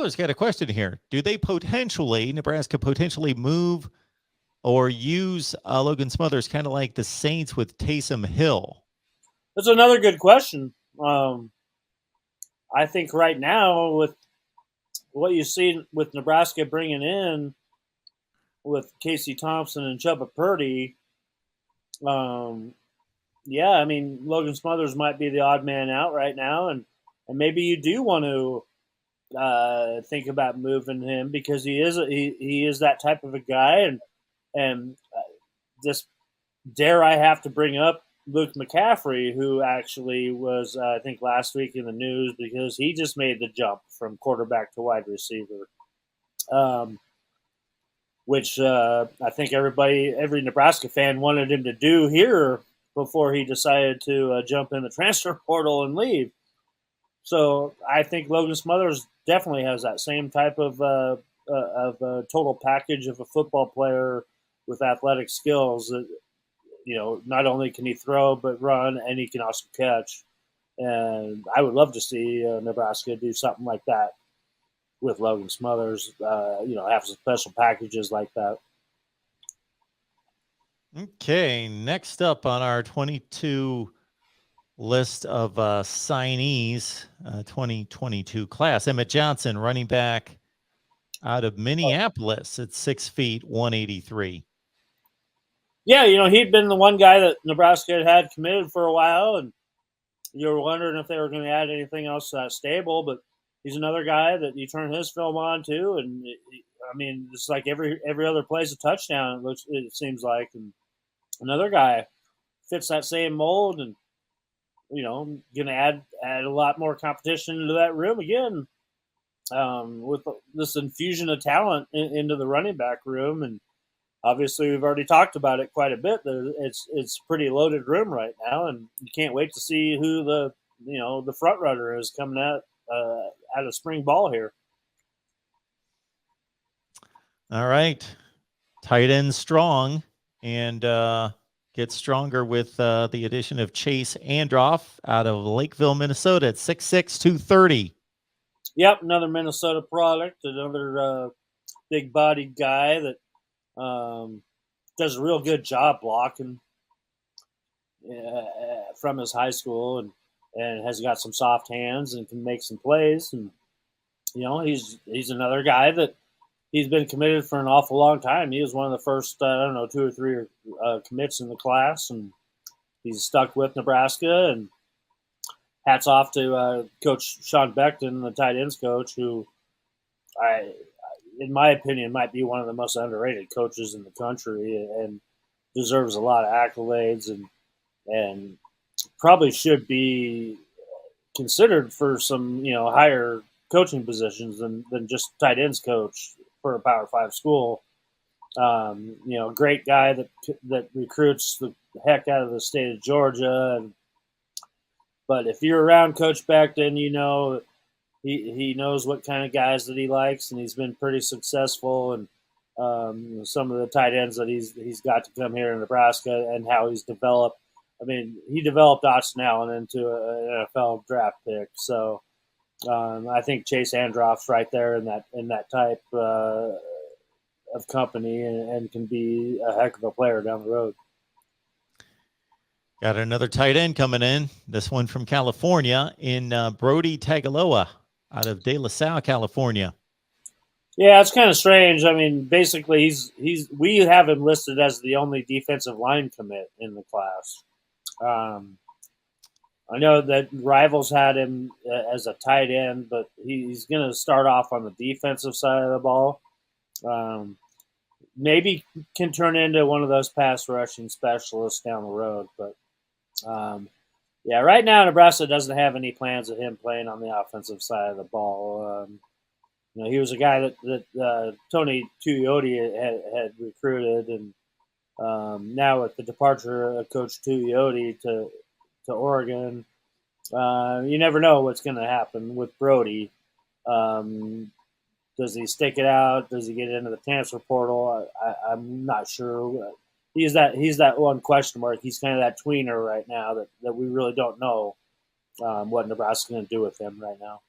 Smothers got a question here. Do they Nebraska potentially move or use Logan Smothers kind of like the Saints with Taysom Hill? That's another good question. I think right now, with what you see with Nebraska bringing in with Casey Thompson and Chubba Purdy, yeah, I mean Logan Smothers might be the odd man out right now, and maybe you do want to think about moving him because he is that type of a guy, and just dare I have to bring up Luke McCaffrey, who actually was I think last week in the news because he just made the jump from quarterback to wide receiver, which I think every Nebraska fan wanted him to do here before he decided to jump in the transfer portal and leave. So I think Logan Smothers definitely has that same type of total package of a football player with athletic skills. That, not only can he throw but run, and he can also catch. And I would love to see Nebraska do something like that with Logan Smothers. Have some special packages like that. Okay, next up on our 22 list of signees, 2022 class, Emmett Johnson, running back out of Minneapolis at 6 feet, 183. Yeah, he'd been the one guy that Nebraska had committed for a while, and you were wondering if they were going to add anything else stable, but he's another guy that you turn his film on to, and I mean, it's like every other play's a touchdown. It seems like, and another guy fits that same mold, and going to add a lot more competition into that room again with this infusion of talent into the running back room. And obviously, we've already talked about it quite a bit. It's a pretty loaded room right now, and you can't wait to see who the front runner is coming out of spring ball here. All right, tight end strong, and gets stronger with the addition of Chase Androff out of Lakeville, Minnesota at 6'6", 230. Yep, another Minnesota product, another big-bodied guy that does a real good job blocking from his high school, and has got some soft hands and can make some plays. And he's another guy that he's been committed for an awful long time. He was one of the first 2 or 3 commits in the class, and he's stuck with Nebraska. And hats off to Coach Sean Beckton, the tight ends coach, who in my opinion, might be one of the most underrated coaches in the country, and deserves a lot of accolades, and probably should be considered for some higher coaching positions than just tight ends coach for a Power 5 school. Great guy that recruits the heck out of the state of Georgia. But if you're around Coach Beckton, he knows what kind of guys that he likes, and he's been pretty successful. And some of the tight ends that he's got to come here in Nebraska, and how he's developed. I mean, he developed Austin Allen into an NFL draft pick. So I think Chase Androff's right there in that type of company, and can be a heck of a player down the road. Got another tight end coming in. This one from California in Brody Tagaloa out of De La Salle, California. Yeah, it's kind of strange. I mean, basically, we have him listed as the only defensive line commit in the class. I know that Rivals had him as a tight end, but he's going to start off on the defensive side of the ball. Maybe can turn into one of those pass rushing specialists down the road. But, yeah, right now Nebraska doesn't have any plans of him playing on the offensive side of the ball. He was a guy that Tony Tuioti had recruited, and now with the departure of Coach Tuioti to Oregon, you never know what's going to happen with Brody. Does he stick it out? Does he get into the transfer portal? I'm not sure. He's that one question mark. He's kind of that tweener right now that we really don't know what Nebraska's going to do with him right now.